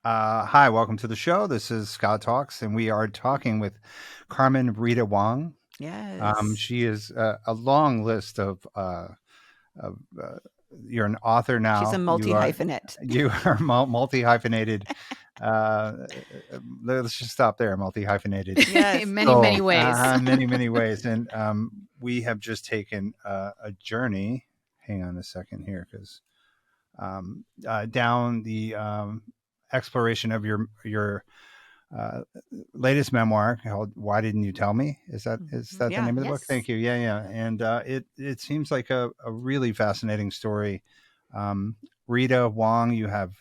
Hi, welcome to the show. This is Scott Talks, and we are talking with Carmen Rita Wong. Yes. She is a long list of you're an author She's a now. multi-hyphenate. You are multi hyphenated. Uh, let's just stop there. Multi hyphenated. Yes. In many, many ways. Many, many ways. And we have just taken a journey. Hang on a second here, because down the exploration of your uh, latest memoir called "Why Didn't You Tell Me?" Is that the Yeah. name of the book? Yes. Thank you. Yeah. And it seems like a really fascinating story. Rita Wong, you have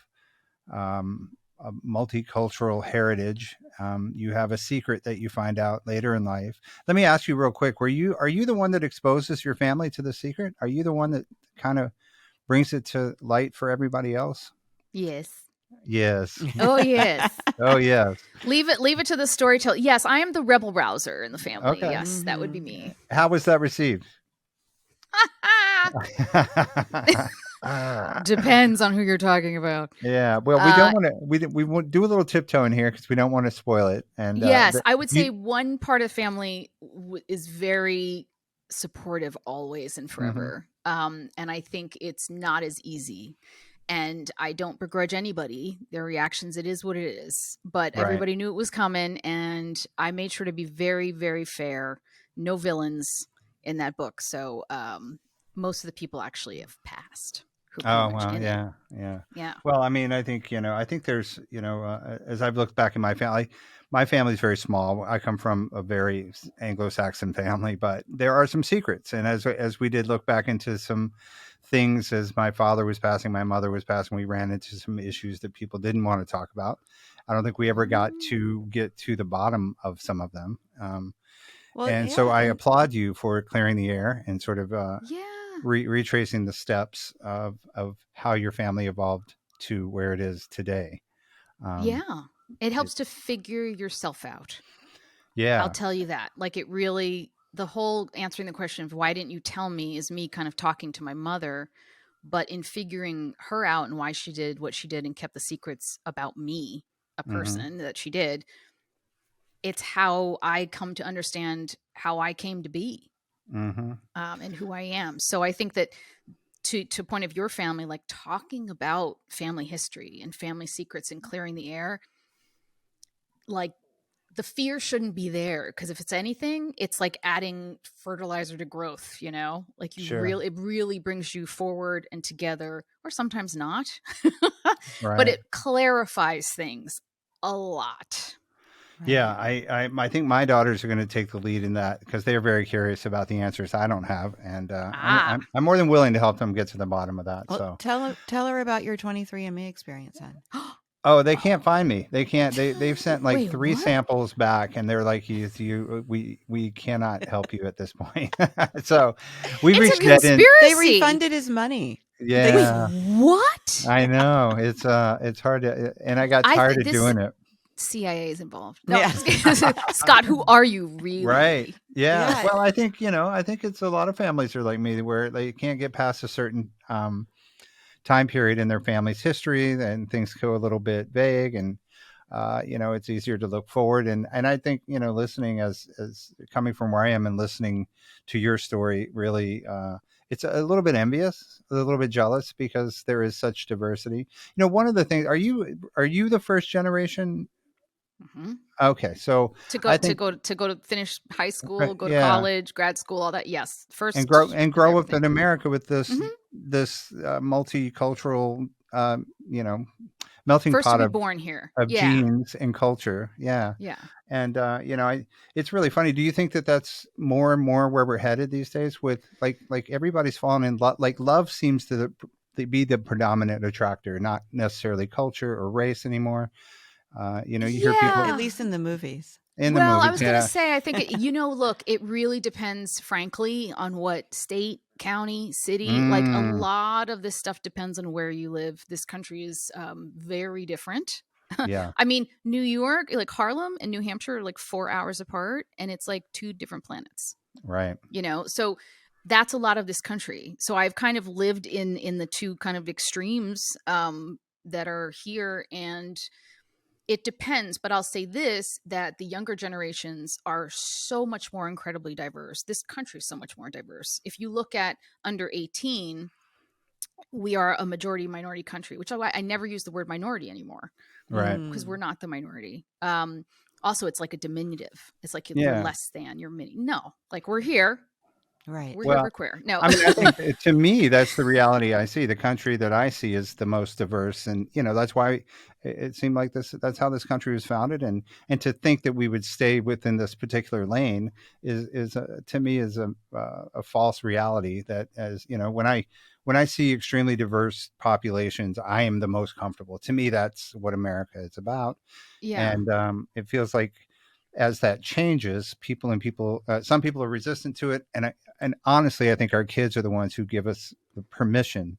a multicultural heritage. You have a secret that you find out later in life. Let me ask you real quick: are you the one that exposes your family to the secret? Are you the one that kind of brings it to light for everybody else? Yes. Yes. Oh, yes. Oh, yes. Leave it to the storyteller. Yes, I am the rebel rouser in the family. Okay. Yes, that would be me. How was that received? Depends on who you're talking about. Yeah. Well, we don't want to. We won't do a little tiptoeing here because we don't want to spoil it. And yes, I would say one part of the family is very supportive always and forever. And I think it's not as easy. And I don't begrudge anybody their reactions. It is what it is. But Right. everybody knew it was coming. And I made sure to be very, very fair. No villains in that book. So most of the people actually have passed. Who are Oh, pretty much well, in it. yeah. Yeah. Well, I mean, I think there's, as I've looked back in my family's very small. I come from a very Anglo-Saxon family, but there are some secrets. And as we did look back into some things as my father was passing, my mother was passing, we ran into some issues that people didn't want to talk about. I don't think we ever got to get to the bottom of some of them. So I applaud you for clearing the air and sort of retracing the steps of how your family evolved to where it is today. It helps to figure yourself out. Yeah. I'll tell you that. Like it really, the whole answering the question of why didn't you tell me is me kind of talking to my mother, but in figuring her out and why she did what she did and kept the secrets about me, a person that she did. It's how I come to understand how I came to be and who I am. So I think that to point of your family, like talking about family history and family secrets and clearing the air, like the fear shouldn't be there, because if it's anything, it's like adding fertilizer to growth, like it really brings you forward and together, or sometimes not. Right. But it clarifies things a lot. Right. Yeah, I think my daughters are going to take the lead in that because they're very curious about the answers I don't have, and I'm more than willing to help them get to the bottom of that. Well, so tell her about your 23andMe experience then. Oh, they can't find me. They can't. They've sent like Wait, 3 what? samples back, and they're like, we cannot help you at this point." So we It's reached a that in. conspiracy. They refunded his money. Yeah, What? I know. It's hard to, and I got tired of doing it. CIA is involved. No, Yeah. Scott, who are you really? Right. Yeah. Yeah. Well, I think it's a lot of families are like me where they can't get past a certain time period in their family's history, and things go a little bit vague, and it's easier to look forward. And I think, listening as coming from where I am and listening to your story, really, it's a little bit envious, a little bit jealous, because there is such diversity. One of the things, are you the first generation? Mm-hmm. Okay, so to go to finish high school, go to college, grad school, all that. Yes, first and grow up in America with this multicultural, melting first pot to be of born here of genes and culture. Yeah. And it's really funny. Do you think that that's more and more where we're headed these days? With like everybody's fallen in love. Like love seems to be the predominant attractor, not necessarily culture or race anymore. You hear people, at least in the movies. I was going to say, I think, look, it really depends, frankly, on what state, county, city. Like a lot of this stuff depends on where you live. This country is very different. Yeah. I mean, New York, like Harlem and New Hampshire are like 4 hours apart, and it's like 2 different planets. Right. So that's a lot of this country. So I've kind of lived in the 2 kind of extremes that are here, and it depends. But I'll say this, that the younger generations are so much more incredibly diverse. This country is so much more diverse. If you look at under 18, we are a majority minority country, which is why I never use the word minority anymore, Right. because we're not the minority. Also, it's like a diminutive. It's like you're Yeah. less than, you're mini. No, like we're here. Right. We're here, Well, we're queer. No. I mean, I think to me, that's the reality I see. The country that I see is the most diverse, and that's why it seemed like this. That's how this country was founded, and to think that we would stay within this particular lane is to me is a false reality. That, as when I see extremely diverse populations, I am the most comfortable. To me, that's what America is about. Yeah. And it feels like as that changes, some people are resistant to it, and honestly, I think our kids are the ones who give us the permission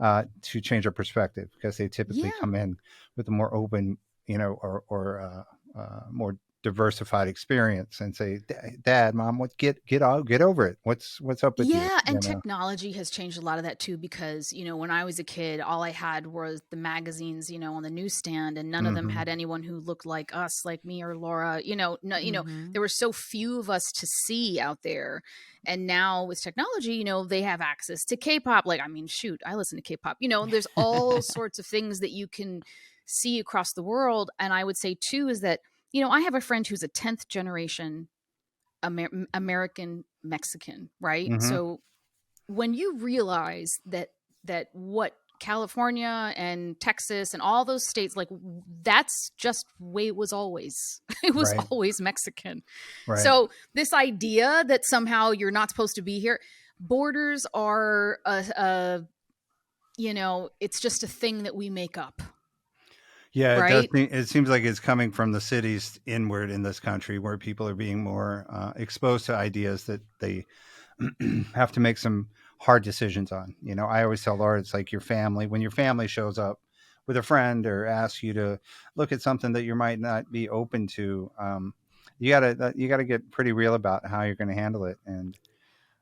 to change our perspective, because they typically Yeah. come in with a more open, or more diversified experience, and say, "Dad, Mom, get over it. What's up with you?" Yeah, and technology has changed a lot of that too, because when I was a kid, all I had was the magazines, on the newsstand, and none of them Mhm. had anyone who looked like us, like me or Laura. Mhm. There were so few of us to see out there, and now with technology, they have access to K-pop. Like, I mean, shoot, I listen to K-pop. There's all sorts of things that you can see across the world, and I would say too is that I have a friend who's a 10th generation American Mexican, right? Mhm. So when you realize that what California and Texas and all those states, like, that's just the way it was always. It was Right. always Mexican. Right. So this idea that somehow you're not supposed to be here, borders are it's just a thing that we make up, Yeah, it does. right? It seems like it's coming from the cities inward in this country, where people are being more exposed to ideas that they have to make some hard decisions on. I always tell Laura, it's like your family. When your family shows up with a friend or asks you to look at something that you might not be open to, you gotta get pretty real about how you're going to handle it. And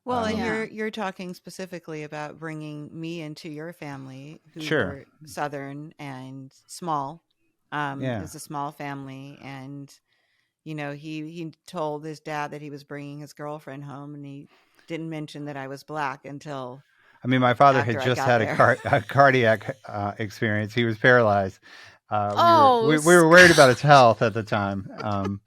Well, and Yeah. you're talking specifically about bringing me into your family, who sure, were Southern and small. yeah. It's a small family, and he told his dad that he was bringing his girlfriend home, and he didn't mention that I was black until I mean, my father had after I just got had there. a cardiac experience. He was paralyzed. Oh, We were worried about his health at the time. I'm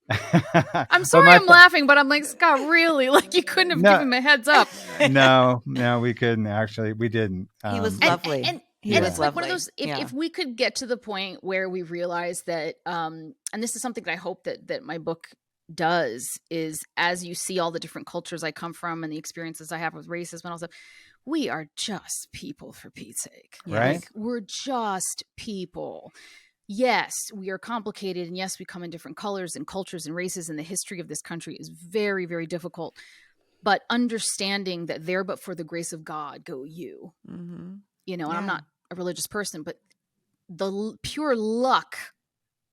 But sorry I'm laughing, but I'm like, Scott, really? Like, you couldn't have no, given him a heads up. no, we couldn't actually. We didn't. He was And lovely. and He and Yeah. was it's like one of lovely. those, if Yeah. we could get to the point where we realize that and this is something that I hope that my book does, is as you see all the different cultures I come from and the experiences I have with racism and all stuff, we are just people, for Pete's sake. Right. Like, we're just people. Yes, we are complicated, and yes, we come in different colors and cultures and races, and the history of this country is very, very difficult. But understanding that there, but for the grace of God, go you. Mm-hmm. And Yeah. I'm not a religious person, but the pure luck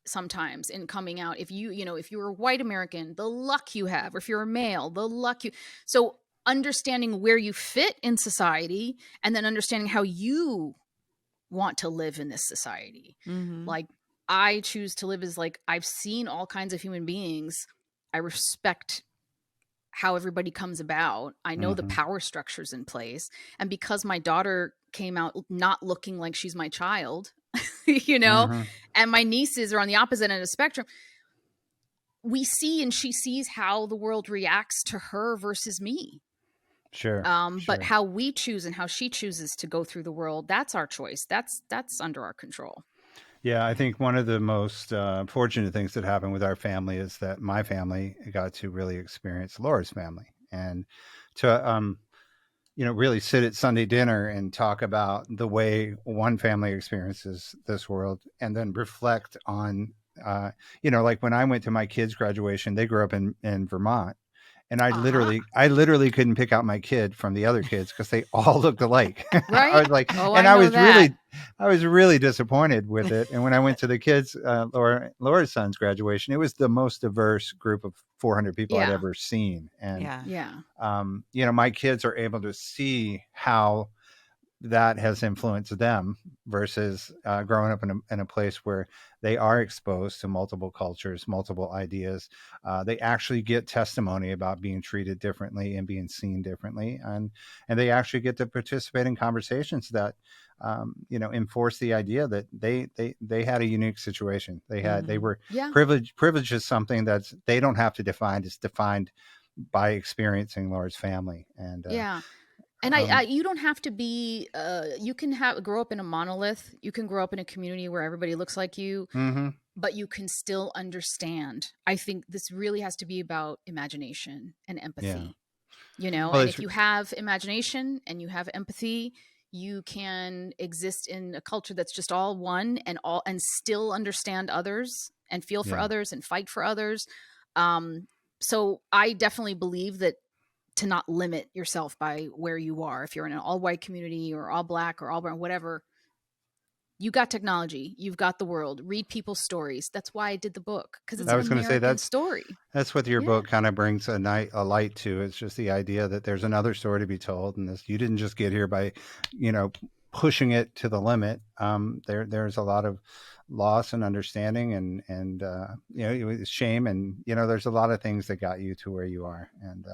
sometimes in coming out, if you're a white American, the luck you have, or if you're a male, the luck you. So understanding where you fit in society, and then understanding how you want to live in this society. Mm-hmm. Like, I choose to live as, like, I've seen all kinds of human beings. I respect how everybody comes about. I know the Mhm. power structures in place. And because my daughter came out not looking like she's my child, Mhm. and my nieces are on the opposite end of the spectrum, we see, and she sees how the world reacts to her versus me. Sure. But how we choose and how she chooses to go through the world, that's our choice. That's under our control. Yeah, I think one of the most fortunate things that happened with our family is that my family got to really experience Laura's family, and to really sit at Sunday dinner and talk about the way one family experiences this world, and then reflect on, like when I went to my kids' graduation, they grew up in Vermont. And I literally couldn't pick out my kid from the other kids because they all looked alike. Right? I was like, Oh, and I I know was that. really disappointed with it. And when I went to the kids, Laura's son's graduation, it was the most diverse group of 400 people I'd Yeah. ever seen. And, Yeah. Yeah. my kids are able to see how that has influenced them versus growing up in a place where they are exposed to multiple cultures, multiple ideas. They actually get testimony about being treated differently and being seen differently, and they actually get to participate in conversations that enforce the idea that they had a unique situation. They were Yeah. privilege is something that's they don't have to define. It's defined by experiencing Laura's family. And Yeah. And you don't have to be, you can grow up in a monolith. You can grow up in a community where everybody looks like you, mm-hmm. but you can still understand. I think this really has to be about imagination and empathy, Well, and if you have imagination and you have empathy, you can exist in a culture that's just all one and still understand others and feel for others and fight for others. So I definitely believe that to not limit yourself by where you are. If you're in an all white community or all black or all brown, whatever, you got technology, you've got the world, read people's stories. That's why I did the book, because it's I an was going to say American story. that's what your book kind of brings a light to. It's just the idea that there's another story to be told, and this you didn't just get here by, pushing it to the limit. There's a lot of loss and understanding, and shame, and there's a lot of things that got you to where you are. And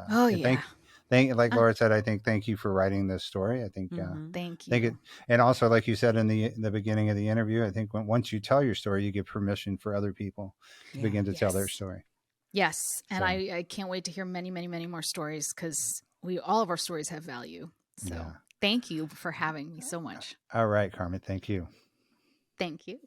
like Laura said, I think thank you for writing this story. I think thank you. and also like you said in the beginning of the interview, I think once you tell your story, you give permission for other people to begin to tell their story. Yes, and I can't wait to hear many, many, many more stories, because all of our stories have value. So thank you for having me so much. All right, Carmen. Thank you. Thank you.